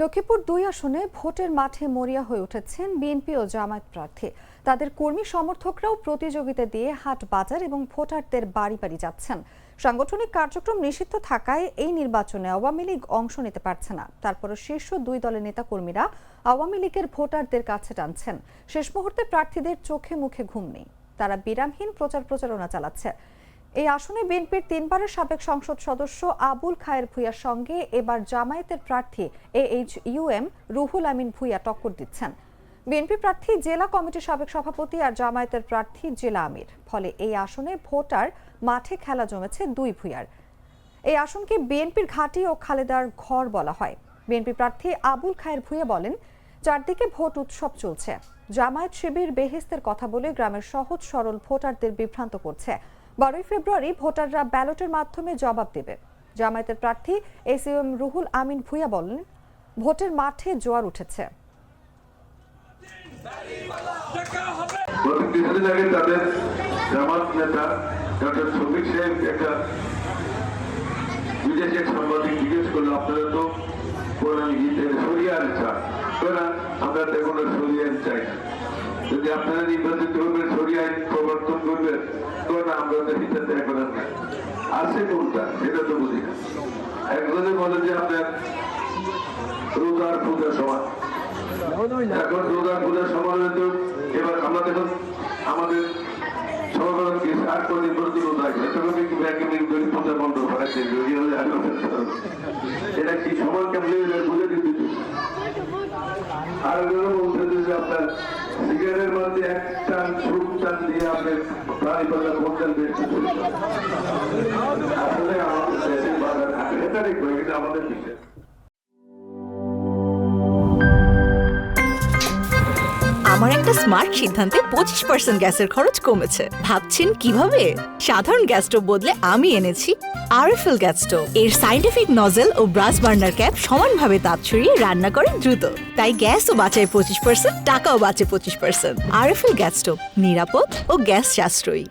লক্ষ্মীপুর ২ আসনে ভোটের মাঠে মরিয়া হয়ে উঠেছেন বিএনপি ও জামায়াত প্রার্থী। তাদের কর্মী সমর্থকরাও প্রতিযোগিতা দিয়ে হাট বাজার এবং ভোটারদের বাড়ি বাড়ি যাচ্ছেন। সাংগঠনিক কার্যক্রম নিষিদ্ধ থাকায় এই নির্বাচনে আওয়ামী লীগ অংশ নিতে পারছে না। তারপরও শীর্ষ দুই দলের নেতাকর্মীরা আওয়ামী লীগের ভোটারদের কাছে টানছেন। শেষ মুহূর্তে প্রার্থীদের চোখে মুখে ঘুম নেই, তারা বিরামহীন প্রচারণা চালাচ্ছে। এই আসনে বিএনপির ৩ বারের সাবেক সংসদ সদস্য আবুল খায়ের ভূঁইয়ার সঙ্গে এবার জামায়াতের প্রার্থী AHUM রুহুল আমিন ভূঁইয়া টক্কর দিচ্ছেন। বিএনপি প্রার্থী জেলা কমিটির সাবেক সভাপতি আর জামায়াতের প্রার্থী জেলা আমির। ফলে এই আসনে ভোটার মাঠে খেলা জমেছে দুই ভূঁইয়ার। এই আসনকে বিএনপির ঘাঁটি ও খালেদার ঘর বলা হয়। বিএনপি প্রার্থী আবুল খায়ের ভূঁইয়া বলেন, চারদিকে ভোট উৎসব চলছে। জামায়াত শিবির বেহেস্তের কথা বলে গ্রামের সহজ সরল ভোটারদের বিভ্রান্ত করছে। 12 ফেব্রুয়ারি ভোটাররা ব্যালটের মাধ্যমে জবাব দেবে। জামায়াতের প্রার্থী AHUM রুহুল আমিন ভূঁইয়া বলেন, ভোটের মাঠে জোয়ার উঠেছে। যদি আপনারা নির্বাচিত হবেন সরিয়ে আইন প্রবর্তন করবেন, আমরা আছে কোনটা সেটা তো বুঝি না। একজনে বলে যে আপনার রোজার পূজার সমান, এখন রোজার পূজার সমান হয়তো এবার আমরা দেখুন আমাদের সমাগমকে 8 দিন পর্যন্ত রোজা আছে, তখন কিন্তু পূজা বন্ধ করাচ্ছে। এটা কি সমান কেমন বুঝে দিতে আর বলতে যে আপনার সিগারেটের মধ্যে এক টান সুখ টান দিয়ে আপনার প্রাণী পাতা ভোটদান বেড়েছে। আসলে আমাদের দেশের বাজার এটা দেখবো, এটা আমাদের বিষয়। আমার একটা স্মার্ট সিদ্ধান্তে 25% গ্যাসের খরচ কমেছে। ভাবছেন কিভাবে? সাধারণ গ্যাস স্টোভ বদলে আমি এনেছি আরএফএল গ্যাস স্টোভ। এর সাইন্টিফিক নজল ও ব্রাস বার্নার ক্যাপ সমানভাবে তাপ ছড়িয়ে রান্না করে দ্রুত। তাই গ্যাসও বাঁচায় 25%, টাকাও বাঁচে 25%। আরএফএল গ্যাস স্টোভ নিরাপদ ও গ্যাস সাশ্রয়ী।